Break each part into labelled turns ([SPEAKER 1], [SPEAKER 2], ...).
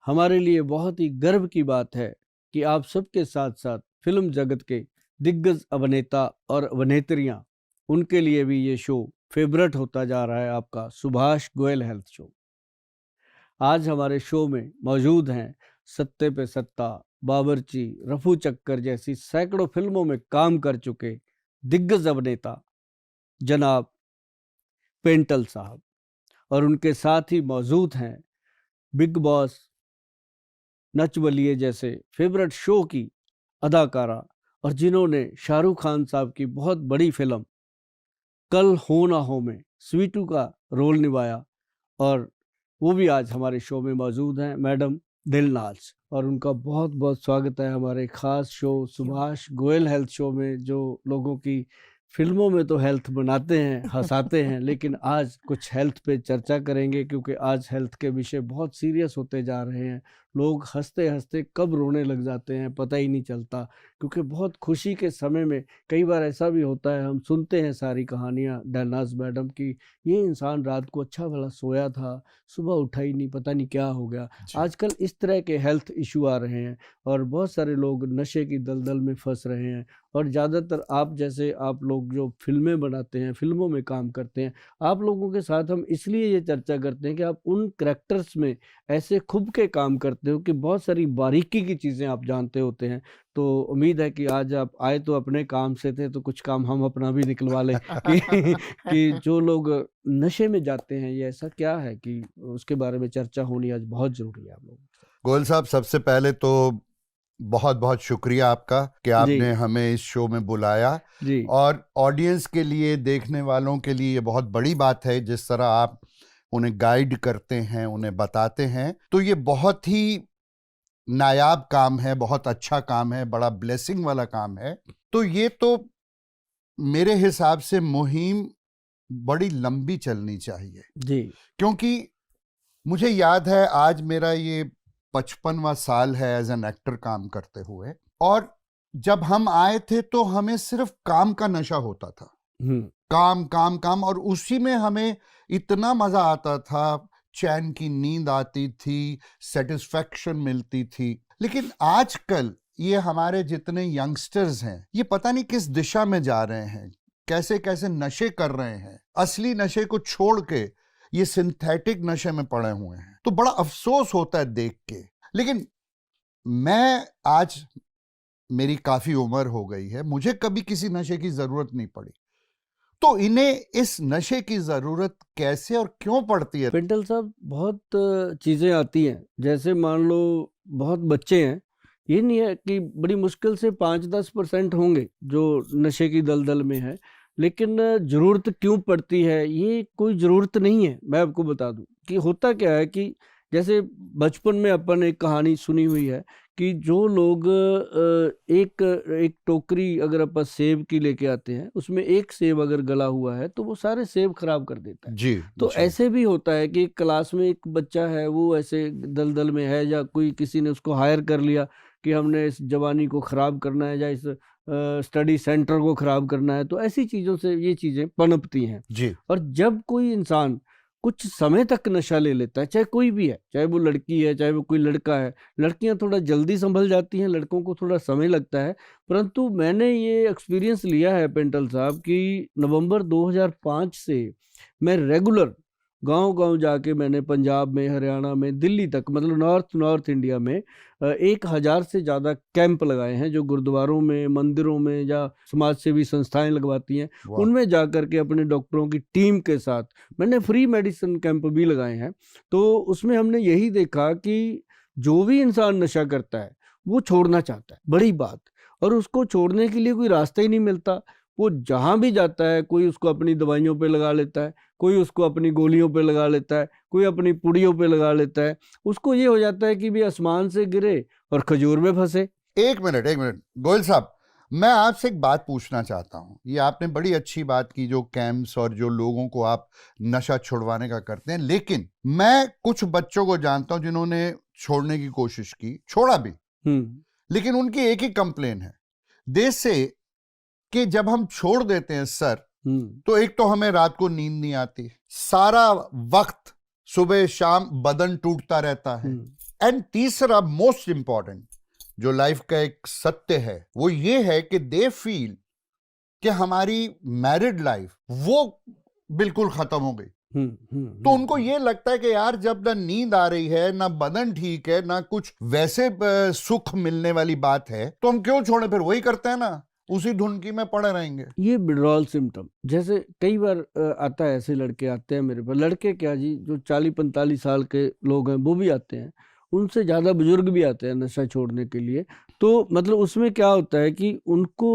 [SPEAKER 1] हमारे लिए बहुत ही गर्व की बात है कि आप सबके साथ साथ फिल्म जगत के दिग्गज अभिनेता और अभिनेत्रियां, उनके लिए भी ये शो फेवरेट होता जा रहा है, आपका सुभाष गोयल हेल्थ शो। आज हमारे शो में मौजूद हैं सत्ते पे सत्ता, बावर्ची, रफू चक्कर जैसी सैकड़ों फिल्मों में काम कर चुके दिग्गज अभिनेता जनाब पेंटल साहब, और उनके साथ ही मौजूद हैं बिग बॉस, नच बलिए जैसे फेवरेट शो की अदाकारा, और जिन्होंने शाहरुख खान साहब की बहुत बड़ी फिल्म कल हो ना हो में स्वीटू का रोल निभाया, और वो भी आज हमारे शो में मौजूद हैं, मैडम दिलनाज। और उनका बहुत बहुत स्वागत है हमारे खास show Subhash Goyal health show में, जो लोगों की फिल्मों में तो हेल्थ बनाते हैं, हंसाते हैं, लेकिन आज कुछ हेल्थ पे चर्चा करेंगे, क्योंकि आज हेल्थ के विषय बहुत सीरियस होते जा रहे हैं। लोग हंसते हंसते कब रोने लग जाते हैं पता ही नहीं चलता, क्योंकि बहुत खुशी के समय में कई बार ऐसा भी होता है, हम सुनते हैं सारी कहानियाँ दिलनाज मैडम की, ये इंसान रात को अच्छा भला सोया था, सुबह उठा ही नहीं, पता नहीं क्या हो गया। आजकल इस तरह के हेल्थ इशू आ रहे हैं और बहुत सारे लोग नशे की दलदल में फंस रहे हैं। और ज़्यादातर आप जैसे आप लोग जो फिल्में बनाते हैं, फिल्मों में काम करते हैं, आप लोगों के साथ हम इसलिए ये चर्चा करते हैं कि आप उन करैक्टर्स में ऐसे खूब के काम करते हो कि बहुत सारी बारीकी की चीज़ें आप जानते होते हैं। तो उम्मीद है कि आज आप आए तो अपने काम से थे, तो कुछ काम हम अपना भी निकलवा लें कि कि जो लोग नशे में जाते हैं, ये ऐसा क्या है कि उसके बारे में चर्चा होनी आज बहुत ज़रूरी है आप लोगों के साथ।
[SPEAKER 2] गोयल साहब, सबसे पहले तो बहुत बहुत शुक्रिया आपका कि आपने हमें इस शो में बुलाया
[SPEAKER 1] जी।
[SPEAKER 2] और ऑडियंस के लिए, देखने वालों के लिए ये बहुत बड़ी बात है जिस तरह आप उन्हें गाइड करते हैं, उन्हें बताते हैं, तो ये बहुत ही नायाब काम है, बहुत अच्छा काम है, बड़ा ब्लेसिंग वाला काम है। तो ये तो मेरे हिसाब से मुहिम बड़ी लंबी चलनी चाहिए
[SPEAKER 1] जी।
[SPEAKER 2] क्योंकि मुझे याद है आज मेरा ये 55वां साल है एज एन एक्टर काम करते हुए, और जब हम आए थे तो हमें सिर्फ काम का नशा होता था, काम काम काम, और उसी में हमें इतना मजा आता था, चैन की नींद आती थी, सेटिस्फैक्शन मिलती थी। लेकिन आजकल ये हमारे जितने यंगस्टर्स हैं, ये पता नहीं किस दिशा में जा रहे हैं, कैसे कैसे नशे कर रहे हैं, असली नशे को छोड़ के ये सिंथेटिक नशे में पड़े हुए हैं। तो बड़ा अफसोस होता है देख के। लेकिन मैं आज, मेरी काफी उम्र हो गई है, मुझे कभी किसी नशे की जरूरत नहीं पड़ी, तो इन्हें इस नशे की जरूरत कैसे और क्यों पड़ती है?
[SPEAKER 1] पेंटल साहब, बहुत चीज़ें आती हैं, जैसे मान लो बहुत बच्चे हैं, ये नहीं है कि बड़ी मुश्किल से 5-10% होंगे जो नशे की दलदल में है, लेकिन ज़रूरत क्यों पड़ती है, ये कोई ज़रूरत नहीं है। मैं आपको बता दूं कि होता क्या है कि जैसे बचपन में अपन एक कहानी सुनी हुई है कि जो लोग एक टोकरी अगर अपन सेब की लेके आते हैं, उसमें एक सेब अगर गला हुआ है तो वो सारे सेब खराब कर देता है।
[SPEAKER 2] जी,
[SPEAKER 1] तो
[SPEAKER 2] जी।
[SPEAKER 1] ऐसे भी होता है कि क्लास में एक बच्चा है, वो ऐसे दलदल में है, या कोई किसी ने उसको हायर कर लिया कि हमने इस जवानी को खराब करना है, या इस स्टडी सेंटर को खराब करना है, तो ऐसी चीज़ों से ये चीज़ें पनपती हैं।
[SPEAKER 2] जी।
[SPEAKER 1] और जब कोई इंसान कुछ समय तक नशा ले लेता है, चाहे कोई भी है, चाहे वो लड़की है, चाहे वो कोई लड़का है, लड़कियां थोड़ा जल्दी संभल जाती हैं, लड़कों को थोड़ा समय लगता है, परंतु मैंने ये एक्सपीरियंस लिया है पेंटल साहब कि नवंबर 2005 से मैं रेगुलर गांव-गांव जाके मैंने पंजाब में, हरियाणा में, दिल्ली तक, मतलब नॉर्थ इंडिया में 1000 से ज़्यादा कैंप लगाए हैं, जो गुरुद्वारों में, मंदिरों में या समाज सेवी संस्थाएं लगवाती हैं, उनमें जाकर के अपने डॉक्टरों की टीम के साथ मैंने फ्री मेडिसिन कैंप भी लगाए हैं। तो उसमें हमने यही देखा कि जो भी इंसान नशा करता है वो छोड़ना चाहता है, बड़ी बात, और उसको छोड़ने के लिए कोई रास्ता ही नहीं मिलता। वो जहाँ भी जाता है, कोई उसको अपनी दवाइयों पे लगा लेता है, कोई उसको अपनी गोलियों पे लगा लेता है, कोई अपनी पुड़ियों पे लगा लेता है। उसको ये हो जाता है कि भी आसमान से गिरे और खजूर में फंसे।
[SPEAKER 2] एक मिनट गोयल साहब, मैं आपसे एक बात पूछना चाहता हूं। ये आपने बड़ी अच्छी बात की, जो कैंप्स और जो लोगों को आप नशा छुड़वाने का करते हैं, लेकिन मैं कुछ बच्चों को जानता हूं जिन्होंने छोड़ने की कोशिश की, छोड़ा भी, लेकिन उनकी एक ही कंप्लेन है, देश से, कि जब हम छोड़ देते हैं सर, तो एक तो हमें रात को नींद नहीं आती, सारा वक्त सुबह शाम बदन टूटता रहता है, एंड तीसरा मोस्ट इंपॉर्टेंट जो लाइफ का एक सत्य है वो ये है कि दे फील कि हमारी मैरिड लाइफ वो बिल्कुल खत्म हो गई। तो उनको ये लगता है कि यार जब ना नींद आ रही है, ना बदन ठीक है, ना कुछ वैसे सुख मिलने वाली बात है, तो हम क्यों छोड़े, फिर वही करते हैं ना, उसी धुन की में पड़े रहेंगे।
[SPEAKER 1] ये विड्रॉल सिम्टम जैसे कई बार आता है, ऐसे लड़के आते हैं मेरे पास, लड़के क्या जी, जो 40-45 साल के लोग हैं वो भी आते हैं, उनसे ज़्यादा बुजुर्ग भी आते हैं नशा छोड़ने के लिए। तो मतलब उसमें क्या होता है कि उनको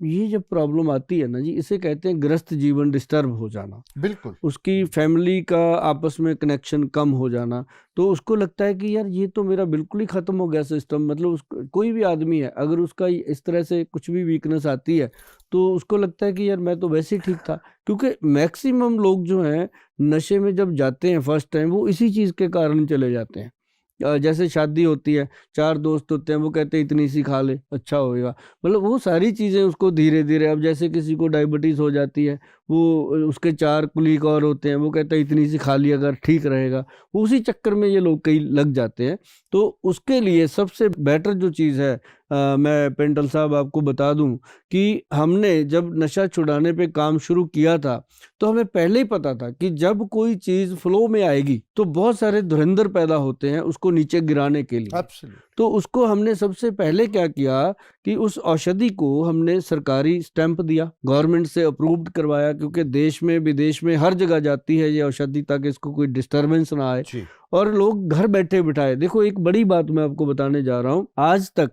[SPEAKER 1] ये जब प्रॉब्लम आती है ना जी, इसे कहते हैं ग्रस्त जीवन डिस्टर्ब हो जाना,
[SPEAKER 2] बिल्कुल
[SPEAKER 1] उसकी फैमिली का आपस में कनेक्शन कम हो जाना। तो उसको लगता है कि यार ये तो मेरा बिल्कुल ही ख़त्म हो गया सिस्टम। मतलब कोई भी आदमी है अगर उसका इस तरह से कुछ भी वीकनेस आती है तो उसको लगता है कि यार मैं तो वैसे ही ठीक था। क्योंकि मैक्सिमम लोग जो हैं नशे में जब जाते हैं फर्स्ट टाइम, वो इसी चीज़ के कारण चले जाते हैं। जैसे शादी होती है, 4 दोस्त होते हैं, वो कहते हैं इतनी सी खा ले अच्छा होएगा। मतलब वो सारी चीज़ें उसको धीरे धीरे, अब जैसे किसी को डायबिटीज़ हो जाती है, वो उसके 4 कुलीग और होते हैं, वो कहते हैं इतनी सी खा ली अगर ठीक रहेगा। उसी चक्कर में ये लोग कई लग जाते हैं। तो उसके लिए सबसे बेटर जो चीज़ है, मैं पेंटल साहब आपको बता दूं कि हमने जब नशा छुड़ाने पे काम शुरू किया था तो हमें पहले ही पता था कि जब कोई चीज़ फ्लो में आएगी तो बहुत सारे धुरंधर पैदा होते हैं उसको नीचे गिराने के लिए।
[SPEAKER 2] एब्सोल्युटली।
[SPEAKER 1] तो उसको हमने सबसे पहले क्या किया कि उस औषधि को हमने सरकारी स्टैंप दिया, गवर्नमेंट से अप्रूव्ड करवाया, क्योंकि देश में विदेश में हर जगह जाती है ये औषधि ताकि इसको कोई डिस्टरबेंस ना आए,
[SPEAKER 2] जी
[SPEAKER 1] और लोग घर बैठे बिठाए। देखो एक बड़ी बात मैं आपको बताने जा रहा हूँ, आज तक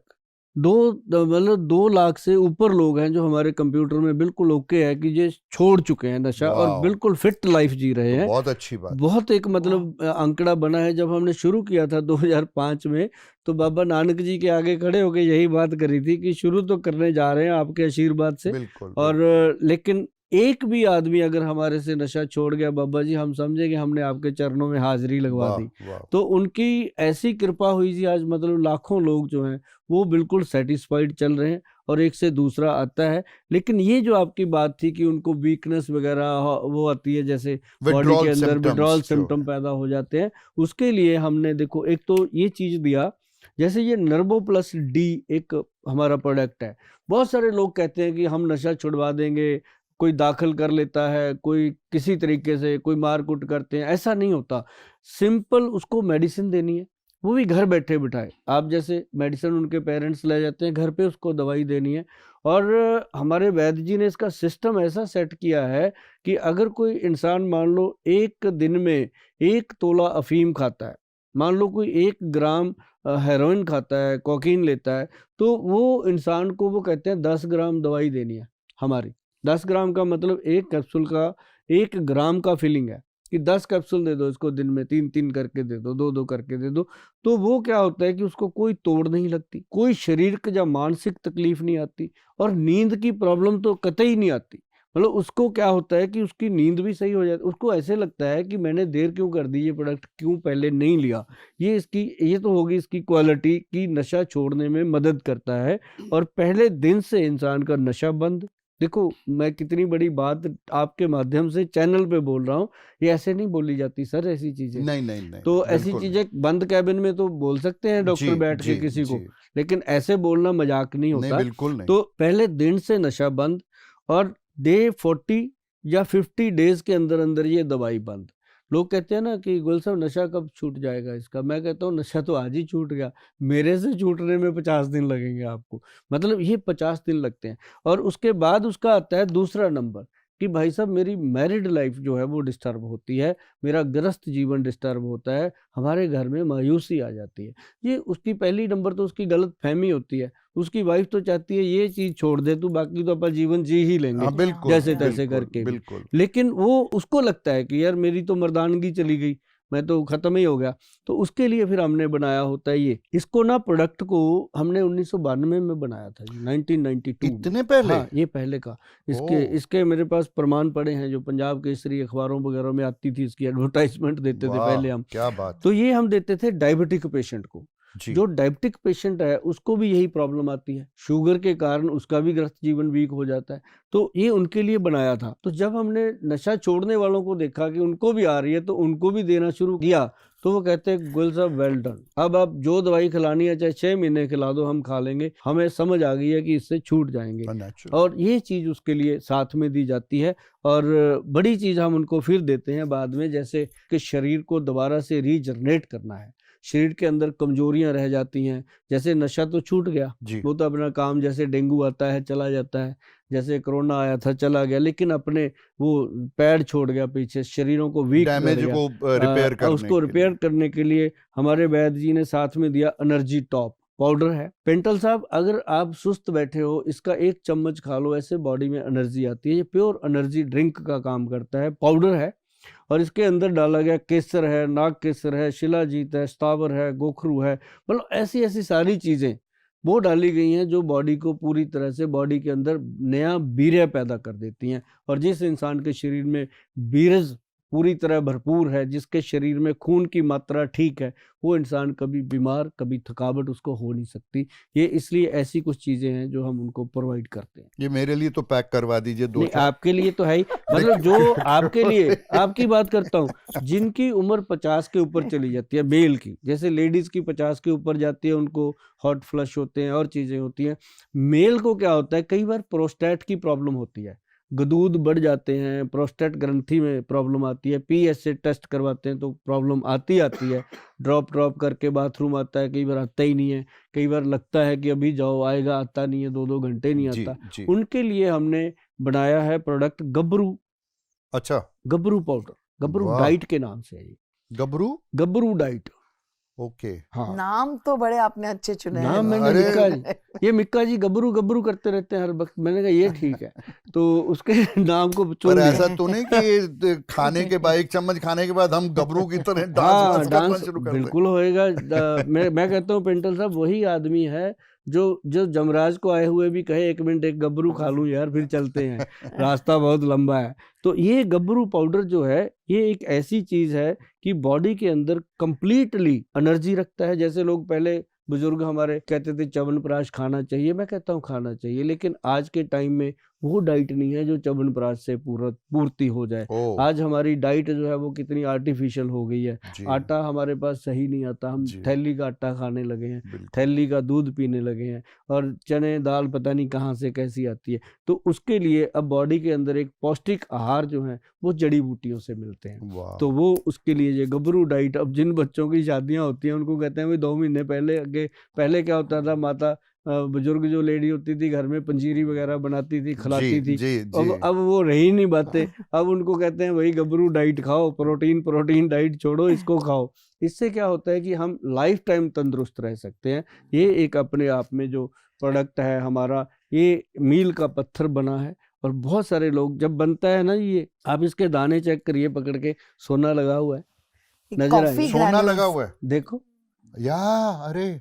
[SPEAKER 1] 2 लाख से ऊपर लोग हैं जो हमारे कंप्यूटर में बिल्कुल ओके है कि ये छोड़ चुके हैं नशा और
[SPEAKER 2] वाह,
[SPEAKER 1] बिल्कुल फिट लाइफ जी रहे
[SPEAKER 2] तो
[SPEAKER 1] हैं।
[SPEAKER 2] बहुत अच्छी बात।
[SPEAKER 1] बहुत एक मतलब आंकड़ा बना है। जब हमने शुरू किया था 2005 में, तो बाबा नानक जी के आगे खड़े होकर यही बात करी थी कि शुरू तो करने जा रहे हैं आपके आशीर्वाद से,
[SPEAKER 2] बिल्कुल
[SPEAKER 1] और लेकिन एक भी आदमी अगर हमारे से नशा छोड़ गया बाबा जी, हम समझे कि हमने आपके चरणों में हाजिरी लगवा
[SPEAKER 2] वाह
[SPEAKER 1] दी।
[SPEAKER 2] वाह।
[SPEAKER 1] तो उनकी ऐसी कृपा हुई जी, आज मतलब लाखों लोग जो हैं वो बिल्कुल सेटिस्फाइड चल रहे हैं और एक से दूसरा आता है। लेकिन ये जो आपकी बात थी कि उनको वीकनेस वगैरह वो आती है, जैसे बॉडी के अंदर विड्रॉल सिम्टम पैदा हो जाते हैं, उसके लिए हमने देखो एक तो ये चीज़ दिया, जैसे ये नर्वो प्लस डी एक हमारा प्रोडक्ट है। बहुत सारे लोग कहते हैं कि हम नशा छुड़वा देंगे, कोई दाखिल कर लेता है, कोई किसी तरीके से, कोई मार कुट करते हैं, ऐसा नहीं होता। सिंपल उसको मेडिसिन देनी है, वो भी घर बैठे बिठाए। आप जैसे मेडिसिन उनके पेरेंट्स ले जाते हैं, घर पे उसको दवाई देनी है। और हमारे वैद्य जी ने इसका सिस्टम ऐसा सेट किया है कि अगर कोई इंसान मान लो एक दिन में 1 तोला अफीम खाता है, मान लो कोई 1 ग्राम हेरोइन खाता है, कोकीन लेता है, तो वो इंसान को वो कहते हैं 10 ग्राम दवाई देनी है हमारी। 10 ग्राम का मतलब एक कैप्सूल का 1 ग्राम का फीलिंग है कि 10 कैप्सूल दे दो इसको, दिन में 3-3 करके दे दो, 2-2 करके दे दो। तो वो क्या होता है कि उसको कोई तोड़ नहीं लगती, कोई शारीरिक या मानसिक तकलीफ नहीं आती, और नींद की प्रॉब्लम तो कतई नहीं आती। मतलब उसको क्या होता है कि उसकी नींद भी सही हो जाती है। उसको ऐसे लगता है कि मैंने देर क्यों कर दी, ये प्रोडक्ट क्यों पहले नहीं लिया। ये तो होगी इसकी क्वालिटी कि नशा छोड़ने में मदद करता है, और पहले दिन से इंसान का नशा बंद। देखो मैं कितनी बड़ी बात आपके माध्यम से चैनल पे बोल रहा हूँ, ये ऐसे नहीं बोली जाती सर ऐसी चीजें।
[SPEAKER 2] नहीं नहीं नहीं,
[SPEAKER 1] तो ऐसी
[SPEAKER 2] बिल्कुल
[SPEAKER 1] चीजें बंद कैबिन में तो बोल सकते हैं डॉक्टर
[SPEAKER 2] जी
[SPEAKER 1] बैठ के
[SPEAKER 2] जी
[SPEAKER 1] किसी को,
[SPEAKER 2] जी।
[SPEAKER 1] लेकिन ऐसे बोलना मजाक नहीं
[SPEAKER 2] नहीं
[SPEAKER 1] होता।
[SPEAKER 2] बिल्कुल नहीं।
[SPEAKER 1] तो पहले दिन से नशा बंद, और डे 40 या 50 डेज के अंदर अंदर ये दवाई बंद। लोग कहते हैं ना कि गुल साहब नशा कब छूट जाएगा इसका, मैं कहता हूँ नशा तो आज ही छूट गया, मेरे से छूटने में 50 दिन लगेंगे आपको। मतलब ये 50 दिन लगते हैं। और उसके बाद उसका आता है दूसरा नंबर कि भाई साहब मेरी मैरिड लाइफ जो है वो डिस्टर्ब होती है, मेरा गृहस्थ जीवन डिस्टर्ब होता है, हमारे घर में मायूसी आ जाती है। ये उसकी पहली नंबर तो उसकी गलत फहमी होती है। उसकी वाइफ तो चाहती है ये चीज छोड़ दे तू, बाकी तो अपन जीवन जी ही लेंगे
[SPEAKER 2] हाँ बिल्कुल
[SPEAKER 1] जैसे तैसे
[SPEAKER 2] बिल्कुल
[SPEAKER 1] करके भी।
[SPEAKER 2] बिल्कुल।
[SPEAKER 1] लेकिन वो उसको लगता है कि यार मेरी तो मर्दानगी चली गई, मैं तो खत्म ही हो गया। तो उसके लिए फिर हमने बनाया होता है ये, इसको ना प्रोडक्ट को हमने 1992 में बनाया था जी, 1992 में।
[SPEAKER 2] इतने पहले?
[SPEAKER 1] हाँ ये पहले का। इसके मेरे पास प्रमाण पड़े हैं, जो पंजाब केसरी अखबारों वगैरह में आती थी, इसकी एडवर्टाइजमेंट देते थे पहले हम।
[SPEAKER 2] क्या बात।
[SPEAKER 1] तो ये हम देते थे डायबिटिक पेशेंट को।
[SPEAKER 2] जी
[SPEAKER 1] जो डायबिटिक पेशेंट है उसको भी यही प्रॉब्लम आती है, शुगर के कारण उसका भी ग्रस्त जीवन वीक हो जाता है। तो ये उनके लिए बनाया था। तो जब हमने नशा छोड़ने वालों को देखा कि उनको भी आ रही है तो उनको भी देना शुरू किया, तो वो कहते हैं गोयल साहब वेल डन, अब आप जो दवाई खिलानी है चाहे 6 महीने खिला दो, हम खा लेंगे, हमें समझ आ गई है कि इससे छूट जाएंगे।
[SPEAKER 2] Unnatural.
[SPEAKER 1] और ये चीज़ उसके लिए साथ में दी जाती है। और बड़ी चीज़ हम उनको फिर देते हैं बाद में, जैसे कि शरीर को दोबारा से रीजनरेट करना है, शरीर के अंदर कमजोरियां रह जाती हैं। जैसे नशा तो छूट गया,
[SPEAKER 2] जी
[SPEAKER 1] वो तो अपना काम, जैसे डेंगू आता है चला जाता है, जैसे कोरोना आया था चला गया, लेकिन अपने वो पैर छोड़ गया पीछे, शरीरों को वीक कर
[SPEAKER 2] डैमेज
[SPEAKER 1] गया।
[SPEAKER 2] को रिपेयर करने
[SPEAKER 1] उसको
[SPEAKER 2] के
[SPEAKER 1] रिपेयर
[SPEAKER 2] लिए।
[SPEAKER 1] करने के लिए हमारे वैद्य जी ने साथ में दिया एनर्जी टॉप पाउडर है। पेंटल साहब, अगर आप सुस्त बैठे हो, इसका 1 चम्मच खा लो, ऐसे बॉडी में एनर्जी आती है। ये प्योर एनर्जी ड्रिंक का काम करता है, पाउडर है। और इसके अंदर डाला गया केसर है, नाग केसर है, शिलाजीत है, स्थावर है, गोखरू है, मतलब ऐसी ऐसी सारी चीजें वो डाली गई हैं जो बॉडी को पूरी तरह से बॉडी के अंदर नया वीर्य पैदा कर देती हैं। और जिस इंसान के शरीर में वीर्य पूरी तरह भरपूर है, जिसके शरीर में खून की मात्रा ठीक है, वो इंसान कभी बीमार, कभी थकावट उसको हो नहीं सकती। ये इसलिए ऐसी कुछ चीजें हैं जो हम उनको प्रोवाइड करते हैं।
[SPEAKER 2] ये मेरे लिए तो पैक करवा दीजिए 2
[SPEAKER 1] नहीं,
[SPEAKER 2] 4।
[SPEAKER 1] आपके लिए तो है ही, मतलब जो आपके लिए, आपकी बात करता हूँ, जिनकी उम्र 50 के ऊपर चली जाती है, मेल की, जैसे लेडीज की 50 के ऊपर जाती है, उनको हॉट फ्लश होते हैं और चीजें होती हैं। मेल को क्या होता है, कई बार प्रोस्टेट की प्रॉब्लम होती है, गदूद बढ़ जाते हैं, प्रोस्टेट ग्रंथि में प्रॉब्लम आती है, पीएसए टेस्ट करवाते हैं तो प्रॉब्लम आती है, ड्रॉप करके बाथरूम आता है, कई बार आता ही नहीं है, कई बार लगता है कि अभी जाओ आएगा, आता नहीं है, 2-2 घंटे नहीं
[SPEAKER 2] जी
[SPEAKER 1] आता।
[SPEAKER 2] जी।
[SPEAKER 1] उनके लिए हमने बनाया है प्रोडक्ट गबरू,
[SPEAKER 2] अच्छा,
[SPEAKER 1] गबरू पाउडर, गबरू
[SPEAKER 2] वाह।
[SPEAKER 1] डाइट के नाम से है ये, गबरू डाइट।
[SPEAKER 2] ओके।
[SPEAKER 1] हाँ,
[SPEAKER 3] नाम तो बड़े आपने अच्छे चुने हैं।
[SPEAKER 1] नाम मैंने
[SPEAKER 2] अरे
[SPEAKER 1] मिक्का जी, ये मिक्का जी गबरू गबरू करते रहते हैं हर वक्त, मैंने कहा ये ठीक है, तो उसके नाम को चुन
[SPEAKER 2] पर
[SPEAKER 1] लिया।
[SPEAKER 2] ऐसा तो नहीं कि खाने के बाद 1 चम्मच खाने के बाद हम गबरू की तरह डांस
[SPEAKER 1] हाँ,
[SPEAKER 2] वांस करना
[SPEAKER 1] डांस
[SPEAKER 2] शुरू कर दें।
[SPEAKER 1] बिल्कुल होएगा। मैं कहता हूँ पेंटल साहब वही आदमी है जो जमराज को आए हुए भी कहे 1 मिनट एक गबरू खा लूं यार, फिर चलते हैं, रास्ता बहुत लंबा है। तो ये गबरू पाउडर जो है, ये एक ऐसी चीज है कि बॉडी के अंदर कंप्लीटली एनर्जी रखता है। जैसे लोग पहले बुजुर्ग हमारे कहते थे च्यवनप्राश खाना चाहिए, मैं कहता हूँ खाना चाहिए, लेकिन आज के टाइम में वो डाइट नहीं है जो च्यवनप्राश से पूर्ति हो जाए।
[SPEAKER 2] ओह,
[SPEAKER 1] आज हमारी डाइट जो है वो कितनी आर्टिफिशियल हो गई है,
[SPEAKER 2] जी,
[SPEAKER 1] आटा हमारे पास सही नहीं आता, हम
[SPEAKER 2] जी।
[SPEAKER 1] थैली का आटा खाने लगे हैं,
[SPEAKER 2] बिल्कुल।
[SPEAKER 1] थैली का दूध पीने लगे हैं, और चने दाल पता नहीं कहाँ से कैसी आती है। तो उसके लिए अब बॉडी के अंदर एक पौष्टिक आहार जो है वो जड़ी बूटियों से मिलते हैं।
[SPEAKER 2] वाह।
[SPEAKER 1] तो वो उसके लिए ये गबरू डाइट। अब जिन बच्चों की शादियां होती हैं उनको कहते हैं भाई 2 महीने पहले क्या होता था, माता बुजुर्ग जो लेडी होती थी घर में पंजीरी वगैरह बनाती थी, खिलाती
[SPEAKER 2] जी
[SPEAKER 1] थी।
[SPEAKER 2] जी जी।
[SPEAKER 1] अब वो रही नहीं बातें, अब उनको कहते हैं भाई गबरू डाइट खाओ, प्रोटीन डाइट छोड़ो, इसको खाओ। इससे क्या होता है कि हम लाइफ टाइम तंदुरुस्त रह सकते हैं। ये एक अपने आप में जो प्रोडक्ट है हमारा, ये मील का पत्थर बना है। और बहुत सारे लोग जब बनता है ना, ये आप इसके दाने चेक करिए पकड़ के, सोना लगा हुआ है, नजर
[SPEAKER 3] कॉफी
[SPEAKER 1] आएगा,
[SPEAKER 2] सोना
[SPEAKER 3] ग्रैन्यूल्स।
[SPEAKER 2] लगा हुआ है
[SPEAKER 1] देखो
[SPEAKER 2] या, अरे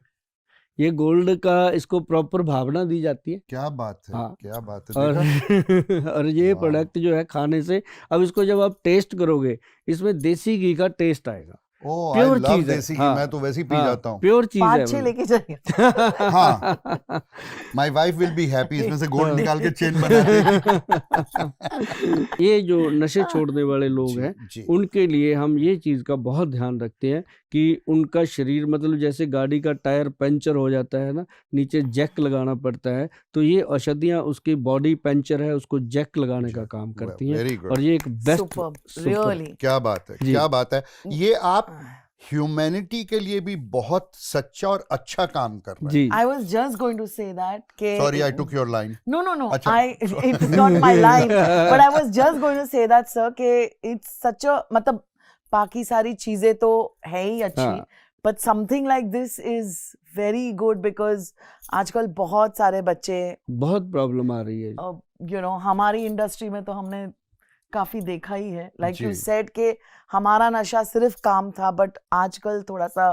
[SPEAKER 1] ये गोल्ड का, इसको प्रॉपर भावना दी जाती है।
[SPEAKER 2] क्या बात है,
[SPEAKER 1] हाँ।
[SPEAKER 2] क्या बात है,
[SPEAKER 1] और
[SPEAKER 2] देखा?
[SPEAKER 1] और ये
[SPEAKER 2] वाह।
[SPEAKER 1] प्रोडक्ट जो है खाने से, अब इसको जब आप टेस्ट करोगे, इसमें देसी घी का टेस्ट आएगा,
[SPEAKER 2] ओह, आई
[SPEAKER 1] प्योर
[SPEAKER 2] लव
[SPEAKER 1] चीज है।
[SPEAKER 2] देसी घी,
[SPEAKER 1] हाँ,
[SPEAKER 2] मैं तो वैसे ही पी
[SPEAKER 1] हाँ,
[SPEAKER 2] जाता हूँ।
[SPEAKER 1] प्योर चीज है
[SPEAKER 3] 5-6
[SPEAKER 1] मतलब।
[SPEAKER 3] लेके जाइए।
[SPEAKER 2] हाँ, my wife will be happy, इसमें से गोल्ड निकाल के चेन बनाते हैं।
[SPEAKER 1] ये जो नशे छोड़ने वाले लोग
[SPEAKER 2] जी,
[SPEAKER 1] हैं,
[SPEAKER 2] जी।
[SPEAKER 1] उनके लिए हम ये चीज का बहुत ध्यान रखते हैं कि उनका शरीर, मतलब जैसे गाड़ी का टायर पंचर हो जाता है ना, नीचे जैक लगाना पड़ता है, तो ये औषधियां, उसकी बॉडी पंचर है उसको जैक लगाने का काम करती हैं।
[SPEAKER 2] वेरी गुड,
[SPEAKER 1] और ये एक बेस्ट,
[SPEAKER 3] Superb, really.
[SPEAKER 2] क्या बात है,
[SPEAKER 1] जी।
[SPEAKER 2] क्या बात है। ये आप ह्यूमैनिटी के लिए भी बहुत सच्चा और अच्छा काम कर रहे हैं।
[SPEAKER 1] जी,
[SPEAKER 3] I was just going to say that के
[SPEAKER 2] sorry, I took your line.
[SPEAKER 3] No.
[SPEAKER 2] अच्छा।
[SPEAKER 3] It's not my line. But I was just going to say that, sir, कि it's such a, मतलब बाकी सारी चीजें तो है ही अच्छी,
[SPEAKER 1] हाँ।
[SPEAKER 3] but something like this is very good because आजकल बहुत सारे बच्चे,
[SPEAKER 1] बहुत प्रॉब्लम आ रही है।
[SPEAKER 3] हमारी इंडस्ट्री में तो हमने काफी देखा ही है, लाइक
[SPEAKER 2] जी।
[SPEAKER 3] यू सेड के हमारा नशा सिर्फ काम था, बट आजकल थोड़ा सा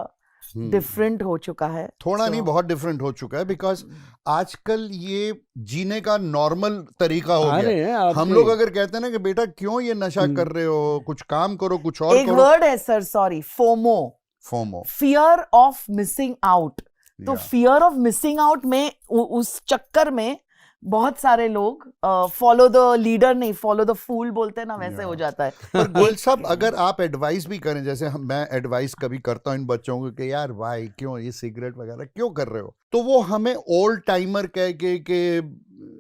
[SPEAKER 3] डिफरेंट हो चुका है।
[SPEAKER 2] थोड़ा
[SPEAKER 3] So-
[SPEAKER 2] नहीं, बहुत डिफरेंट हो चुका है, बिकॉज आजकल ये जीने का नॉर्मल तरीका हो
[SPEAKER 1] आ
[SPEAKER 2] गया
[SPEAKER 1] रहे
[SPEAKER 2] है।
[SPEAKER 1] हैं
[SPEAKER 2] हम
[SPEAKER 1] आपके-
[SPEAKER 2] लोग अगर कहते हैं ना कि बेटा क्यों ये नशा कर रहे हो, कुछ काम करो, कुछ और
[SPEAKER 3] एक
[SPEAKER 2] करो।
[SPEAKER 3] वर्ड है sir, sorry, FOMO,
[SPEAKER 2] FOMO,
[SPEAKER 3] fear of missing out. तो फियर ऑफ मिसिंग आउट में उस चक्कर में बहुत सारे लोग फॉलो द लीडर नहीं, फॉलो द फूल बोलते हैं ना, वैसे हो जाता है।
[SPEAKER 2] पर गोयल साहब, अगर आप एडवाइस भी करें, जैसे मैं एडवाइस कभी करता हूँ इन बच्चों को कि यार भाई क्यों ये सिगरेट वगैरह क्यों कर रहे हो, तो वो हमें ओल्ड टाइमर कह के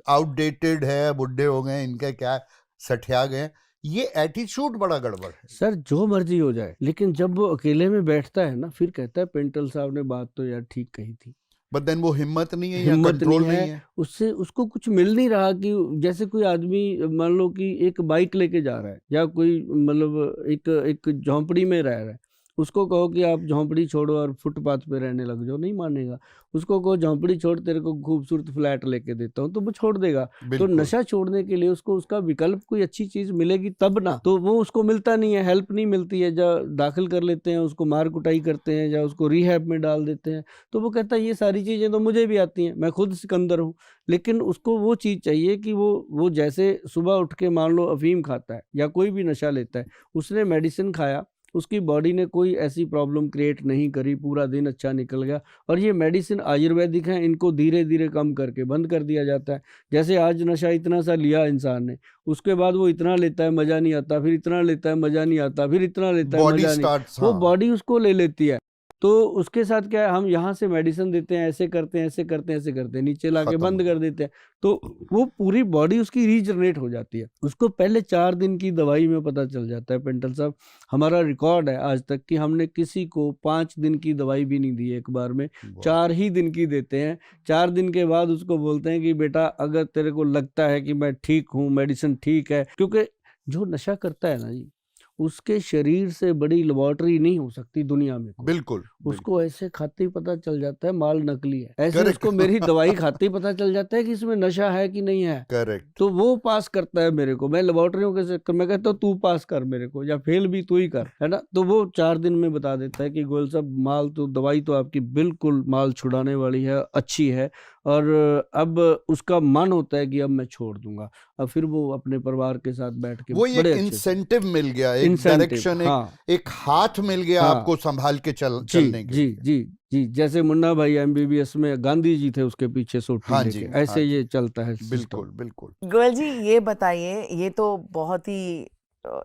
[SPEAKER 2] आउटडेटेड है, बुढ़े हो गए, इनके क्या सठिया गए, ये एटीट्यूड बड़ा गड़बड़ है।
[SPEAKER 1] सर जो मर्जी हो जाए, लेकिन जब वो अकेले में बैठता है ना, फिर कहता है पेंटल साहब ने बात तो यार ठीक कही थी।
[SPEAKER 2] बट देन वो हिम्मत नहीं है या
[SPEAKER 1] हिम्मत
[SPEAKER 2] कंट्रोल
[SPEAKER 1] नहीं
[SPEAKER 2] नहीं
[SPEAKER 1] है,
[SPEAKER 2] है।
[SPEAKER 1] उससे उसको कुछ मिल नहीं रहा। कि जैसे कोई आदमी मान लो कि एक बाइक लेके जा रहा है, या कोई मतलब एक झोंपड़ी में रह रहा है, उसको कहो कि आप झोंपड़ी छोड़ो और फुटपाथ पे रहने लग जाओ, नहीं मानेगा। उसको कहो झोंपड़ी छोड़, तेरे को खूबसूरत फ्लैट लेके देता हूँ, तो वो छोड़ देगा। तो
[SPEAKER 2] बिल्कुल
[SPEAKER 1] नशा छोड़ने के लिए उसको उसका विकल्प कोई अच्छी चीज मिलेगी तब ना, तो वो उसको मिलता नहीं है, हेल्प नहीं मिलती है। जब दाखिल कर लेते हैं उसको, मार कुटाई करते हैं, या उसको रिहैब में डाल देते हैं, तो वो कहता है ये सारी चीजें तो मुझे भी आती हैं, मैं खुद सिकंदर हूँ। लेकिन उसको वो चीज चाहिए कि वो जैसे सुबह उठ के मान लो अफीम खाता है या कोई भी नशा लेता है, उसने मेडिसिन खाया, उसकी बॉडी ने कोई ऐसी प्रॉब्लम क्रिएट नहीं करी, पूरा दिन अच्छा निकल गया। और ये मेडिसिन आयुर्वेदिक है, इनको धीरे धीरे कम करके बंद कर दिया जाता है। जैसे आज नशा इतना सा लिया इंसान ने, उसके बाद वो इतना लेता है मजा नहीं आता, फिर इतना लेता है मजा नहीं आता, फिर इतना लेता है
[SPEAKER 2] बॉडी
[SPEAKER 1] मजा नहीं,
[SPEAKER 2] स्टार्ट्स,
[SPEAKER 1] वो
[SPEAKER 2] हाँ
[SPEAKER 1] बॉडी उसको ले लेती है। तो उसके साथ क्या है, हम यहाँ से मेडिसिन देते हैं, ऐसे करते हैं, ऐसे करते हैं, ऐसे करते हैं, नीचे लाके
[SPEAKER 2] खत्म
[SPEAKER 1] बंद
[SPEAKER 2] हो
[SPEAKER 1] कर देते हैं, तो वो पूरी बॉडी उसकी रीजनरेट हो जाती है। उसको पहले 4 दिन की दवाई में पता चल जाता है। पेंटल साहब, हमारा रिकॉर्ड है आज तक कि हमने किसी को 5 दिन की दवाई भी नहीं दी एक बार में, 4 ही दिन की देते हैं। 4 दिन के बाद उसको बोलते हैं कि बेटा अगर तेरे को लगता है कि मैं ठीक हूँ, मेडिसिन ठीक है, क्योंकि जो नशा करता है ना जी, उसके शरीर से बड़ी लेबोरेटरी नहीं हो सकती दुनिया में कोई।
[SPEAKER 2] बिल्कुल
[SPEAKER 1] उसको ऐसे खाते ही पता चल जाता है माल नकली है, ऐसे
[SPEAKER 2] Correct.
[SPEAKER 1] उसको मेरी दवाई खाते ही पता चल जाता है कि इसमें नशा है कि नहीं है।
[SPEAKER 2] करेक्ट।
[SPEAKER 1] तो वो पास करता है मेरे को, मैं लेबोरेटरियों के चक्कर में कहता हूँ तू पास कर मेरे को, या फेल भी तू ही कर, है ना। तो वो 4 दिन में बता देता है कि गोयल साहब माल तो, दवाई तो आपकी बिल्कुल माल छुड़ाने वाली है, अच्छी है, और अब उसका मन होता है कि अब मैं छोड़ दूंगा। अब फिर वो अपने परिवार के साथ बैठ के
[SPEAKER 2] वो एक
[SPEAKER 1] बड़े अच्छे से
[SPEAKER 2] इंसेंटिव मिल गया, एक
[SPEAKER 1] इंसेंटिव,
[SPEAKER 2] डायरेक्शन,
[SPEAKER 1] हाँ
[SPEAKER 2] एक हाथ मिल गया
[SPEAKER 1] हाँ
[SPEAKER 2] आपको संभाल के
[SPEAKER 1] जी
[SPEAKER 2] चलने के
[SPEAKER 1] जी
[SPEAKER 2] लिए।
[SPEAKER 1] जी जी। जैसे मुन्ना भाई MBBS में गांधी जी थे उसके पीछे सोटी
[SPEAKER 2] हाँ
[SPEAKER 1] लेके,
[SPEAKER 2] जी,
[SPEAKER 1] ऐसे
[SPEAKER 2] हाँ जी,
[SPEAKER 1] ये चलता है सिस्टम।
[SPEAKER 2] बिल्कुल बिल्कुल।
[SPEAKER 3] गोयल जी ये बताइए, ये तो बहुत ही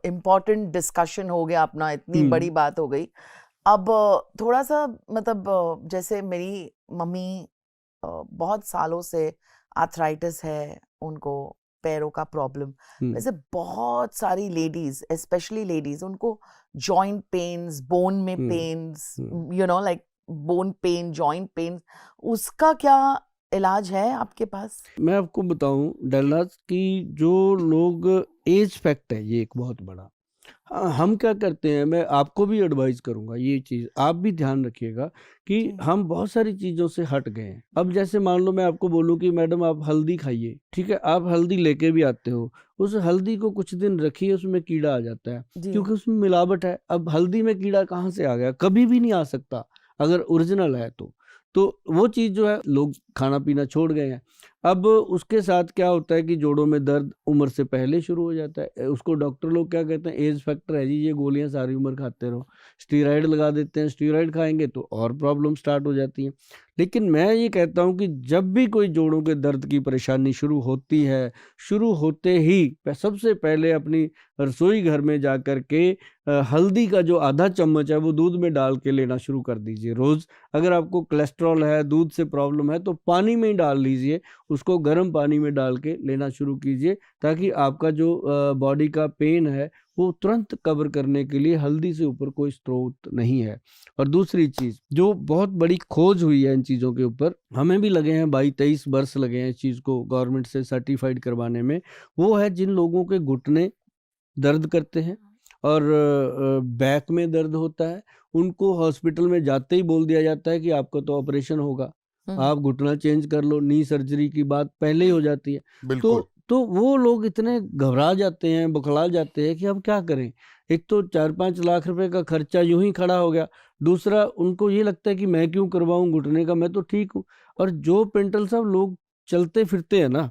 [SPEAKER 3] इम्पोर्टेंट डिस्कशन हो गया अपना, इतनी बड़ी बात हो गई। अब थोड़ा सा मतलब जैसे मेरी मम्मी बहुत सालों से आर्थराइटिस है, उनको पैरों का प्रॉब्लम, वैसे बहुत सारी लेडीज, स्पेशली लेडीज, उनको जॉइंट पेन्स, बोन में pains, you know like bone pain, joint pain, उसका क्या इलाज है आपके पास?
[SPEAKER 1] मैं आपको बताऊं डलराज की, जो लोग एज फैक्ट है ये एक बहुत बड़ा, हम क्या करते हैं, मैं आपको भी एडवाइस करूंगा, ये चीज आप भी ध्यान रखिएगा कि हम बहुत सारी चीजों से हट गए हैं। अब जैसे मान लो मैं आपको बोलूं कि मैडम आप हल्दी खाइए, ठीक है, आप हल्दी लेके भी आते हो, उस हल्दी को कुछ दिन रखिए, उसमें कीड़ा आ जाता है क्योंकि उसमें मिलावट है। अब हल्दी में कीड़ा कहाँ से आ गया, कभी भी नहीं आ सकता अगर ओरिजिनल है तो वो चीज जो है लोग खाना पीना छोड़ गए हैं। अब उसके साथ क्या होता है कि जोड़ों में दर्द उम्र से पहले शुरू हो जाता है। उसको डॉक्टर लोग क्या कहते हैं, एज फैक्टर है जी, ये गोलियां सारी उम्र खाते रहो, स्टीरॉयड लगा देते हैं, स्टीरॉयड खाएंगे तो और प्रॉब्लम स्टार्ट हो जाती है। लेकिन मैं ये कहता हूं कि जब भी कोई जोड़ों के दर्द की परेशानी शुरू होती है, शुरू होते ही सबसे पहले अपनी रसोई घर में जा कर के हल्दी का जो आधा चम्मच है वो दूध में डाल के लेना शुरू कर दीजिए रोज। अगर आपको कोलेस्ट्रॉल है, दूध से प्रॉब्लम है, तो पानी में ही डाल लीजिए, उसको गर्म पानी में डाल के लेना शुरू कीजिए, ताकि आपका जो बॉडी का पेन है वो तुरंत कवर करने के लिए हल्दी से ऊपर कोई स्रोत नहीं है। और दूसरी चीज जो बहुत बड़ी खोज हुई है इन चीजों के ऊपर, हमें भी लगे हैं 22-23 वर्ष लगे हैं इस चीज को गवर्नमेंट से सर्टिफाइड करवाने में, वो है जिन लोगों के घुटने दर्द करते हैं और बैक में दर्द होता है, उनको हॉस्पिटल में जाते ही बोल दिया जाता है कि आपका तो ऑपरेशन होगा, आप घुटना चेंज कर लो, नी सर्जरी की बात पहले ही हो जाती है। तो वो लोग इतने घबरा जाते हैं, बौखला जाते हैं कि अब क्या करें। एक तो 4-5 लाख रुपए का खर्चा यूं ही खड़ा हो गया, दूसरा उनको ये लगता है कि मैं क्यों करवाऊं घुटने का, मैं तो ठीक हूँ। और जो पेंटल साहब लोग चलते फिरते हैं ना,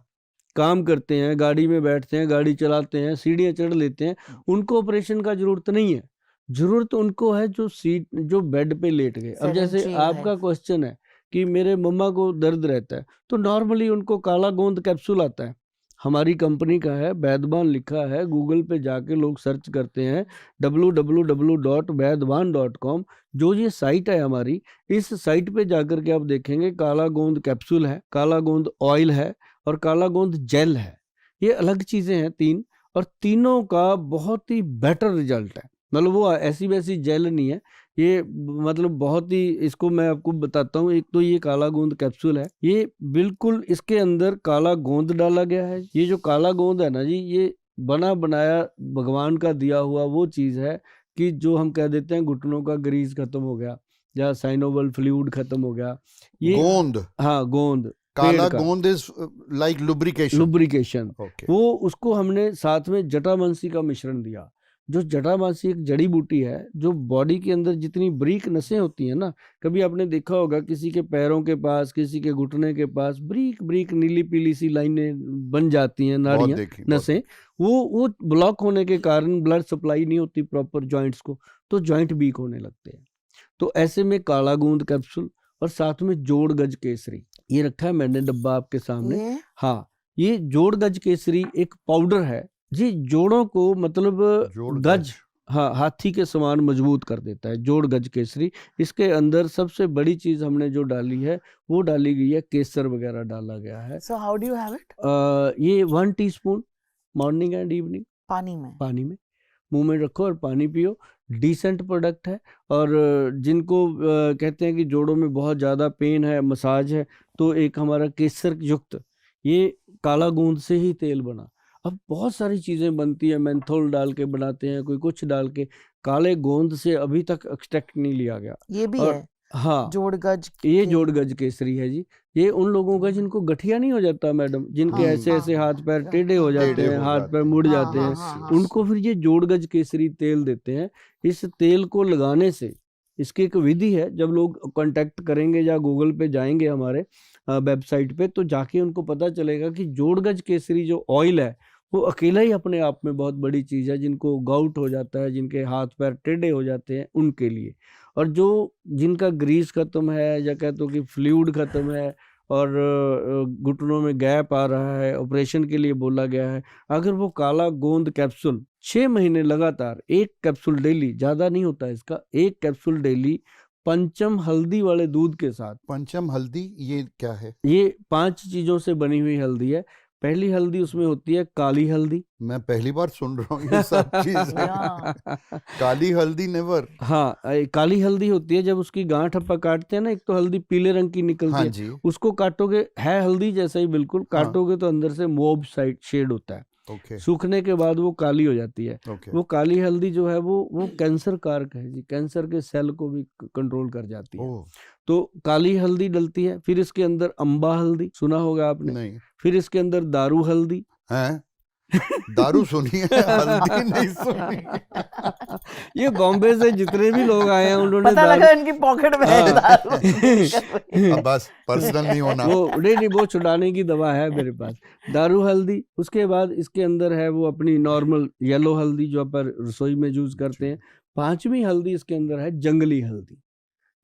[SPEAKER 1] काम करते हैं, गाड़ी में बैठते हैं, गाड़ी चलाते हैं, सीढ़ियाँ चढ़ लेते हैं, उनको ऑपरेशन का जरूरत नहीं है। जरूरत उनको है जो सीट, जो बेड पे लेट गए। अब जैसे आपका क्वेश्चन है कि मेरे मम्मा को दर्द रहता है, तो नॉर्मली उनको काला गोंद कैप्सूल आता है, हमारी कंपनी का है, वैद्यवान लिखा है, गूगल पे जाके लोग सर्च करते हैं www.vaidwan.com, जो ये साइट है हमारी, इस साइट पे जाकर के आप देखेंगे काला गोंद कैप्सूल है, काला गोंद ऑयल है और काला गोंद जेल है। ये अलग चीज़ें हैं 3, और तीनों का बहुत ही बेटर रिजल्ट है। मतलब वो ऐसी वैसी जेल नहीं है, ये मतलब बहुत ही, इसको मैं आपको बताता हूँ। एक तो ये काला गोंद कैप्सूल है, ये बिल्कुल इसके अंदर काला गोंद डाला गया है। ये जो काला गोंद है ना जी, ये बना बनाया भगवान का दिया हुआ वो चीज़ है कि जो हम कह देते हैं घुटनों का ग्रीस खत्म हो गया या साइनोवल फ्लूइड खत्म हो गया, ये
[SPEAKER 2] गोंद,
[SPEAKER 1] हाँ गोंद,
[SPEAKER 2] काला
[SPEAKER 1] पेड़ का
[SPEAKER 2] गोंद is like lubrication.
[SPEAKER 1] Lubrication,
[SPEAKER 2] okay,
[SPEAKER 1] वो उसको हमने साथ में जटामांसी का मिश्रण दिया। जो जटामांसी एक जड़ी बूटी है, जो बॉडी के अंदर जितनी बारीक नसें होती हैं ना, कभी आपने देखा होगा किसी के पैरों के पास, किसी के घुटने के पास बारीक बारीक नीली पीली सी लाइनें बन जाती हैं,
[SPEAKER 2] बहुत
[SPEAKER 1] नाड़ियाँ,
[SPEAKER 2] देखी, बहुत
[SPEAKER 1] नसें,
[SPEAKER 2] देखी।
[SPEAKER 1] वो ब्लॉक होने के कारण ब्लड सप्लाई नहीं होती प्रॉपर जॉइंट्स को, तो जॉइंट वीक होने लगते हैं। तो ऐसे में काला गोंद कैप्सूल और साथ में जोड़ गज केसरी, ये रखा है मैंने डब्बा आपके सामने।
[SPEAKER 3] ये
[SPEAKER 1] हाँ, ये जोड़ गज केसरी एक पाउडर है जी, जोड़ों को मतलब
[SPEAKER 2] जोड़
[SPEAKER 1] गज, हाँ, हाथी के समान मजबूत कर देता है जोड़ गज केसरी। इसके अंदर सबसे बड़ी चीज हमने जो डाली है वो डाली गई है केसर वगैरह डाला गया है।
[SPEAKER 3] So how do you have it?
[SPEAKER 1] ये 1 टीस्पून मॉर्निंग एंड इवनिंग
[SPEAKER 3] पानी में?
[SPEAKER 1] पानी में मुंह में रखो और पानी पियो। डिसेंट प्रोडक्ट है। और जिनको कहते हैं कि जोड़ों में बहुत ज़्यादा पेन है, मसाज है, तो एक हमारा केसर युक्त ये काला गोंद से ही तेल बना। अब बहुत सारी चीज़ें बनती है, मेंथोल डाल के बनाते हैं, कोई कुछ डाल के, काले गोंद से अभी तक एक्सट्रैक्ट नहीं लिया गया।
[SPEAKER 3] ये भी
[SPEAKER 1] और
[SPEAKER 3] है
[SPEAKER 1] हाँ,
[SPEAKER 3] जोड़ गज
[SPEAKER 1] ये
[SPEAKER 3] के?
[SPEAKER 1] जोड़ गज केसरी है जी। ये उन लोगों का जिनको गठिया नहीं हो जाता मैडम, जिनके
[SPEAKER 3] हाँ,
[SPEAKER 1] ऐसे ऐसे
[SPEAKER 3] हाँ,
[SPEAKER 1] हाथ पैर टेढ़े हो जाते
[SPEAKER 2] टेढ़े
[SPEAKER 1] हैं,
[SPEAKER 2] हो
[SPEAKER 1] हाथ
[SPEAKER 2] जाते
[SPEAKER 1] पैर
[SPEAKER 2] हैं।
[SPEAKER 1] मुड़
[SPEAKER 3] हाँ,
[SPEAKER 1] जाते
[SPEAKER 3] हाँ,
[SPEAKER 1] हैं,
[SPEAKER 3] हाँ, हाँ।
[SPEAKER 1] उनको फिर ये जोड़ गज केसरी तेल देते हैं। इस तेल को लगाने से, इसकी एक विधि है, जब लोग कांटेक्ट करेंगे या गूगल पे जाएंगे हमारे वेबसाइट पे, तो जाके उनको पता चलेगा कि जोड़ गज केसरी जो ऑयल है वो अकेला ही अपने आप में बहुत बड़ी चीज़ है। जिनको गाउट हो जाता है, जिनके हाथ पैर टेढ़े हो जाते हैं, उनके लिए। और जो जिनका ग्रीस खत्म है, या कहते हो कि फ्लूइड खत्म है, और घुटनों में गैप आ रहा है, ऑपरेशन के लिए बोला गया है, अगर वो काला गोंद कैप्सूल 6 महीने लगातार, 1 कैप्सूल डेली, ज़्यादा नहीं होता इसका, 1 कैप्सूल डेली पंचम हल्दी वाले दूध के साथ।
[SPEAKER 2] पंचम हल्दी ये क्या है?
[SPEAKER 1] ये 5 चीज़ों से बनी हुई हल्दी है। पहली हल्दी उसमें होती है काली हल्दी।
[SPEAKER 2] मैं पहली बार सुन रहा हूँ ये सब चीजें।
[SPEAKER 3] या
[SPEAKER 2] काली हल्दी नेवर।
[SPEAKER 1] हाँ, काली हल्दी होती है, जब उसकी गांठ अपन काटते हैं ना, एक तो हल्दी पीले रंग की निकलती
[SPEAKER 2] हाँ
[SPEAKER 1] है,
[SPEAKER 2] जी,
[SPEAKER 1] उसको काटोगे, है हल्दी जैसा ही बिल्कुल,
[SPEAKER 2] हाँ।
[SPEAKER 1] काटोगे तो अंदर से मोब साइड शेड होता है,
[SPEAKER 2] ओके,
[SPEAKER 1] सूखने के बाद वो काली हो जाती है।
[SPEAKER 2] ओके।
[SPEAKER 1] वो काली हल्दी जो है वो कैंसर कारक है जी, कैंसर के सेल को भी कंट्रोल कर जाती है।
[SPEAKER 2] ओह,
[SPEAKER 1] तो काली हल्दी डलती है। फिर इसके अंदर अम्बा हल्दी, सुना होगा आपने।
[SPEAKER 2] नहीं
[SPEAKER 1] फिर इसके अंदर दारू हल्दी।
[SPEAKER 2] हैं? दारू सुनी है, हल्दी नहीं सुनी।
[SPEAKER 1] ये बॉम्बे से जितने भी लोग आए हैं उन्होंने
[SPEAKER 3] पता
[SPEAKER 1] दारू,
[SPEAKER 3] लगा इनकी पॉकेट में है
[SPEAKER 1] हाँ।
[SPEAKER 3] दारू।
[SPEAKER 2] अब बस पर्सनल नहीं होना।
[SPEAKER 1] वो नहीं, वो छुड़ाने की दवा है मेरे पास। दारू हल्दी, उसके बाद इसके अंदर है वो अपनी नॉर्मल येलो हल्दी जो अपन रसोई में यूज करते हैं। 5वीं हल्दी इसके अंदर है जंगली हल्दी।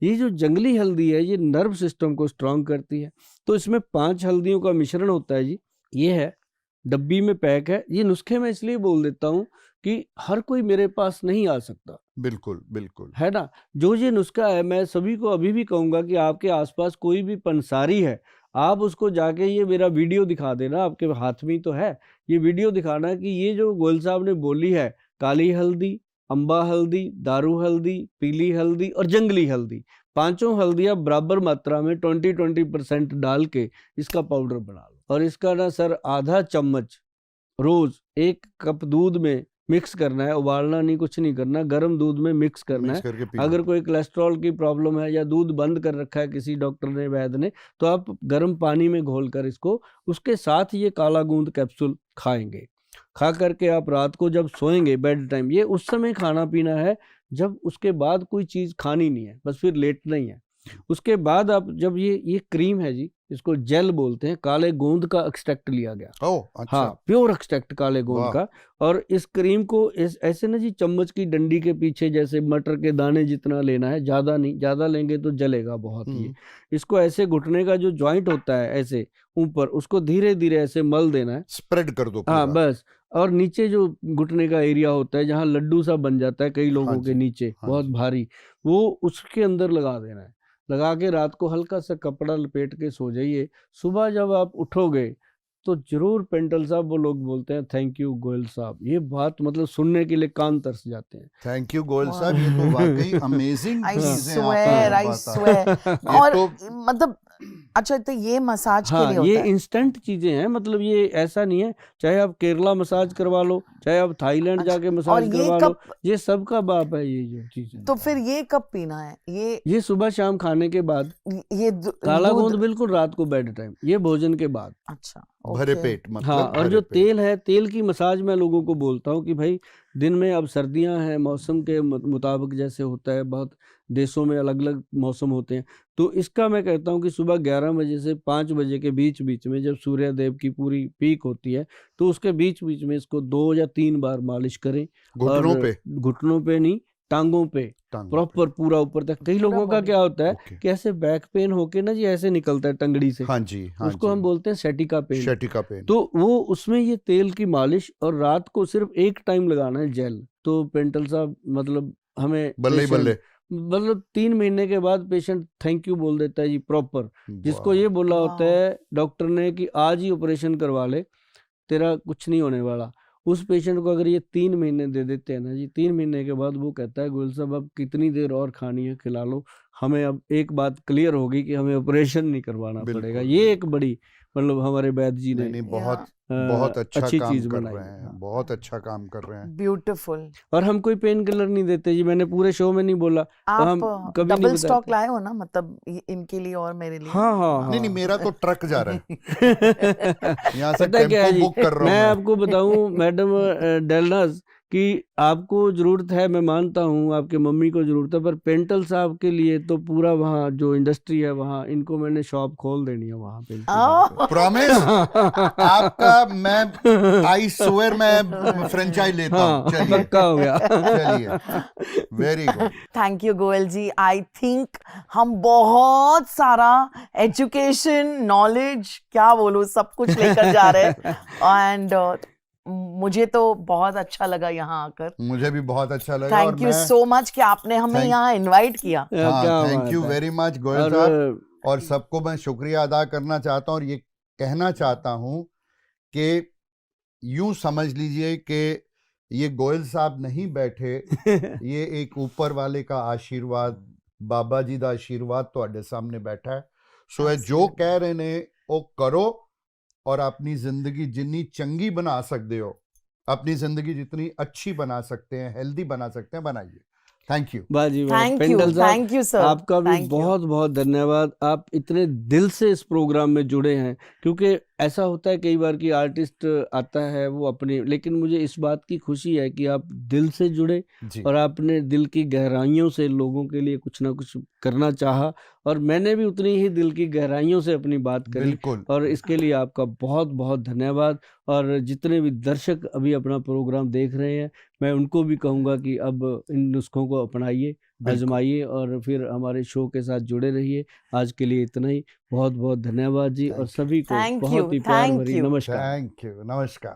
[SPEAKER 1] ये जो जंगली हल्दी है ये नर्व सिस्टम को स्ट्रांग करती है। तो इसमें 5 हल्दियों का मिश्रण होता है जी। ये है, डब्बी में पैक है। ये नुस्खे मैं इसलिए बोल देता हूँ कि हर कोई मेरे पास नहीं आ सकता,
[SPEAKER 2] बिल्कुल बिल्कुल।
[SPEAKER 1] है ना। जो ये नुस्खा है, मैं सभी को अभी भी कहूँगा कि आपके आसपास कोई भी पंसारी है, आप उसको जाके ये मेरा वीडियो दिखा देना, आपके हाथ में ही तो है, ये वीडियो दिखाना कि ये जो गोयल साहब ने बोली है, काली हल्दी, अम्बा हल्दी, दारू हल्दी, पीली हल्दी और जंगली हल्दी, 5 हल्दियाँ बराबर मात्रा में 20% डाल के इसका पाउडर बना लो। और इसका ना सर आधा चम्मच रोज 1 कप दूध में मिक्स करना है, उबालना नहीं, कुछ नहीं करना, गर्म दूध में मिक्स करना
[SPEAKER 2] मिक्स
[SPEAKER 1] है।
[SPEAKER 2] करके पीना।
[SPEAKER 1] अगर कोई कोलेस्ट्रॉल की प्रॉब्लम है या दूध बंद कर रखा है किसी डॉक्टर ने, वैद्य ने, तो आप गर्म पानी में घोलकर इसको, उसके साथ ये काला गोंद कैप्सूल खाएंगे। खा करके आप रात को जब सोएंगे बेड टाइम, ये उस समय खाना पीना है जब उसके बाद कोई चीज़ खानी नहीं है, बस फिर लेटना ही है। उसके बाद आप जब ये क्रीम है जी, इसको जेल बोलते हैं, काले गोंद का एक्सट्रैक्ट लिया गया।
[SPEAKER 2] ओह अच्छा।
[SPEAKER 1] हाँ, प्योर एक्सट्रैक्ट काले गोंद
[SPEAKER 2] वाह।
[SPEAKER 1] का। और इस क्रीम को ऐसे ना जी, चम्मच की डंडी के पीछे जैसे मटर के दाने जितना लेना है, ज्यादा नहीं, ज्यादा लेंगे तो जलेगा बहुत ये। इसको ऐसे घुटने का जो जॉइंट होता है ऐसे ऊपर, उसको धीरे धीरे ऐसे मल देना है।
[SPEAKER 2] स्प्रेड कर दो
[SPEAKER 1] हाँ
[SPEAKER 2] पूरा।
[SPEAKER 1] बस। और नीचे जो घुटने का एरिया होता है, जहाँ लड्डू सा बन जाता है कई लोगों
[SPEAKER 2] हाँ
[SPEAKER 1] के
[SPEAKER 2] जी,
[SPEAKER 1] नीचे,
[SPEAKER 2] हाँ
[SPEAKER 1] बहुत
[SPEAKER 2] जी।
[SPEAKER 1] भारी, वो उसके अंदर लगा देना है। लगा के रात को हल्का सा कपड़ा लपेट के सो जाइए। सुबह जब आप उठोगे तो जरूर पेंटल साहब, वो लोग बोलते हैं थैंक यू गोयल साहब। ये बात मतलब सुनने के लिए कान तरस जाते हैं।
[SPEAKER 2] थैंक यू गोयल साहब, ये तो वाकई अमेजिंग
[SPEAKER 3] आई
[SPEAKER 2] चीजें
[SPEAKER 3] स्वेयर, आई
[SPEAKER 2] आपने
[SPEAKER 3] स्वेयर।
[SPEAKER 2] ये
[SPEAKER 3] और
[SPEAKER 2] तो
[SPEAKER 3] मतलब अच्छा, तो ये मसाज के
[SPEAKER 1] हाँ,
[SPEAKER 3] लिए
[SPEAKER 1] ये
[SPEAKER 3] होता है?
[SPEAKER 1] इंस्टेंट चीजें हैं, मतलब ये ऐसा नहीं है, चाहे आप केरला मसाज करवा लो, चाहे आप थाईलैंड
[SPEAKER 3] अच्छा,
[SPEAKER 1] जाके
[SPEAKER 3] और
[SPEAKER 1] मसाज
[SPEAKER 3] ये
[SPEAKER 1] करवा लो,
[SPEAKER 3] कब,
[SPEAKER 1] ये सबका बाप है ये जो चीजें।
[SPEAKER 3] तो फिर ये कब पीना है?
[SPEAKER 1] ये सुबह शाम खाने के बाद।
[SPEAKER 3] ये
[SPEAKER 1] काला
[SPEAKER 3] दूध?
[SPEAKER 1] गोंद बिल्कुल रात को बेड टाइम, ये भोजन के बाद।
[SPEAKER 3] अच्छा,
[SPEAKER 2] भरे
[SPEAKER 3] ओके।
[SPEAKER 2] पेट, मतलब
[SPEAKER 1] हाँ, और
[SPEAKER 2] भरे
[SPEAKER 1] जो
[SPEAKER 2] पेट।
[SPEAKER 1] तेल है, तेल की मसाज मैं लोगों को बोलता हूँ कि भाई दिन में, अब सर्दियां हैं, मौसम के मुताबिक जैसे होता है, बहुत देशों में अलग अलग मौसम होते हैं, तो इसका मैं कहता हूँ कि सुबह 11 बजे से 5 बजे के बीच बीच में, जब सूर्य देव की पूरी पीक होती है, तो उसके बीच बीच में इसको 2 या 3 बार मालिश करें।
[SPEAKER 2] घुटनों
[SPEAKER 1] और
[SPEAKER 2] पे?
[SPEAKER 1] घुटनों पे नहीं, टांगों पे,
[SPEAKER 2] टांगों
[SPEAKER 1] प्रॉपर पूरा ऊपर तक। कई
[SPEAKER 3] पूरा
[SPEAKER 1] लोगों का
[SPEAKER 3] बॉडी?
[SPEAKER 1] क्या होता है
[SPEAKER 2] ओके।
[SPEAKER 1] कि ऐसे बैक पेन होके ना जी, ऐसे निकलता है टंगड़ी से,
[SPEAKER 2] हाँ जी, हाँ
[SPEAKER 1] उसको हम
[SPEAKER 2] जी।
[SPEAKER 1] बोलते हैं सैटिका पेन।
[SPEAKER 2] शटिका पेन।
[SPEAKER 1] तो वो उसमें ये तेल की मालिश, और रात को सिर्फ एक टाइम लगाना है जेल। तो पेंटल साहब मतलब हमें
[SPEAKER 2] बल्ले ही बल्ले।
[SPEAKER 1] मतलब 3 महीने के बाद पेशेंट थैंक यू बोल देता है जी प्रॉपर। जिसको
[SPEAKER 2] वाह।
[SPEAKER 1] ये बोला होता
[SPEAKER 3] वाह।
[SPEAKER 1] है डॉक्टर ने कि आज ही ऑपरेशन करवा ले, तेरा कुछ नहीं होने वाला, उस पेशेंट को अगर ये 3 महीने दे देते हैं ना जी, 3 महीने के बाद वो कहता है गोयल साहब अब कितनी देर और खानी है, खिला लो, हमें अब एक बात क्लियर होगी कि हमें ऑपरेशन नहीं करवाना
[SPEAKER 2] बिल्कुल,
[SPEAKER 1] पड़ेगा। ये एक बड़ी मतलब हमारे वैद्य जी ने
[SPEAKER 2] नहीं नहीं, बहुत
[SPEAKER 3] या
[SPEAKER 2] बहुत अच्छा
[SPEAKER 1] अच्छी
[SPEAKER 2] काम
[SPEAKER 1] चीज
[SPEAKER 2] कर
[SPEAKER 1] बनाई
[SPEAKER 2] रहे
[SPEAKER 1] है।
[SPEAKER 2] हैं,
[SPEAKER 1] हाँ।
[SPEAKER 2] बहुत अच्छा काम कर रहे हैं।
[SPEAKER 3] ब्यूटीफुल।
[SPEAKER 1] और हम कोई पेन किलर नहीं देते जी, मैंने पूरे शो में नहीं बोला,
[SPEAKER 3] आप
[SPEAKER 1] हम कभी नहीं
[SPEAKER 3] डबल स्टॉक
[SPEAKER 1] बताते।
[SPEAKER 3] लाए हो ना, मतलब इनके लिए और मेरे लिए?
[SPEAKER 1] हाँ हाँ
[SPEAKER 2] नहीं नहीं,
[SPEAKER 1] हाँ।
[SPEAKER 2] मेरा तो ट्रक जा रहा है, यहाँ से
[SPEAKER 1] पता क्या है
[SPEAKER 2] टेम्पो
[SPEAKER 1] जी,
[SPEAKER 2] बुक कर रहा हूँ
[SPEAKER 1] मैं
[SPEAKER 2] मैं।
[SPEAKER 1] आपको बताऊं मैडम डेलनस, कि आपको जरूरत है, मैं मानता हूं आपके मम्मी को जरूरत है, पर पेंटल साहब के लिए तो पूरा वहाँ जो इंडस्ट्री है, वहाँ इनको मैंने शॉप खोल देनी है वहाँ पे इनके नाम पे।
[SPEAKER 2] प्रॉमिस आपका, मैं आई स्वेयर मैं फ्रेंचाइज लेता हूँ।
[SPEAKER 1] हाँ,
[SPEAKER 2] चलिए
[SPEAKER 1] पक्का हो गया।
[SPEAKER 2] चलिए, very good.
[SPEAKER 3] Thank you Goyal ji. I think हम बहुत सारा एजुकेशन, नॉलेज, क्या बोलूं, सब कुछ लेकर जा रहे हैं। एंड मुझे तो बहुत अच्छा लगा यहाँ आकर।
[SPEAKER 2] मुझे भी बहुत अच्छा लगा। और
[SPEAKER 3] थैंक यू
[SPEAKER 2] मैं
[SPEAKER 3] सो मच कि आपने हमें
[SPEAKER 2] Thank-
[SPEAKER 3] यहाँ इनवाइट किया।
[SPEAKER 2] हाँ,
[SPEAKER 1] क्या
[SPEAKER 2] थैंक
[SPEAKER 1] बात
[SPEAKER 2] यू
[SPEAKER 1] है।
[SPEAKER 2] वेरी मच गोयल
[SPEAKER 1] और
[SPEAKER 2] साहब। और सबको मैं शुक्रिया अदा करना चाहता हूँ, और ये कहना चाहता हूँ कि यूं समझ लीजिए कि ये गोयल साहब नहीं बैठे, ये एक ऊपर वाले का आशीर्वाद, बाबा जी का आशीर्वाद ਤੁਹਾਡੇ सामने बैठा है। सो ये जो कह रहे ने वो करो, और अपनी जिंदगी जितनी चंगी बना सकते हो, अपनी जिंदगी जितनी अच्छी बना सकते हैं, हेल्दी बना सकते हैं, बनाइए। Thank you.
[SPEAKER 1] बाजी वाह।
[SPEAKER 3] थैंक यू,
[SPEAKER 1] पेंटल साहब,
[SPEAKER 3] थैंक यू सर,
[SPEAKER 1] आपका भी
[SPEAKER 3] थैंक यू।
[SPEAKER 1] बहुत बहुत धन्यवाद। आप इतने दिल से इस प्रोग्राम में जुड़े हैं, क्योंकि ऐसा होता है कई बार कि आर्टिस्ट आता है वो अपने, लेकिन मुझे इस बात की खुशी है कि आप दिल से जुड़े
[SPEAKER 2] जी।
[SPEAKER 1] और आपने दिल की गहराइयों से लोगों के लिए कुछ ना कुछ करना चाहा, और मैंने भी उतनी ही दिल की गहराइयों से अपनी बात करी,
[SPEAKER 2] बिल्कुल।
[SPEAKER 1] और इसके लिए आपका बहुत बहुत धन्यवाद। और जितने भी दर्शक अभी अपना प्रोग्राम देख रहे हैं, मैं उनको भी कहूँगा कि अब इन नुस्खों को अपनाइए,
[SPEAKER 2] बिल्कुल।
[SPEAKER 1] आजमाइए, और फिर हमारे शो के साथ जुड़े रहिए। आज के लिए इतना ही। बहुत बहुत धन्यवाद जी, और
[SPEAKER 2] Thank you.
[SPEAKER 1] सभी को
[SPEAKER 3] थैंक यू,
[SPEAKER 1] बहुत ही प्यार
[SPEAKER 3] थैंक
[SPEAKER 1] भरी
[SPEAKER 3] यू।
[SPEAKER 1] नमस्कार।
[SPEAKER 2] थैंक यू, नमस्कार।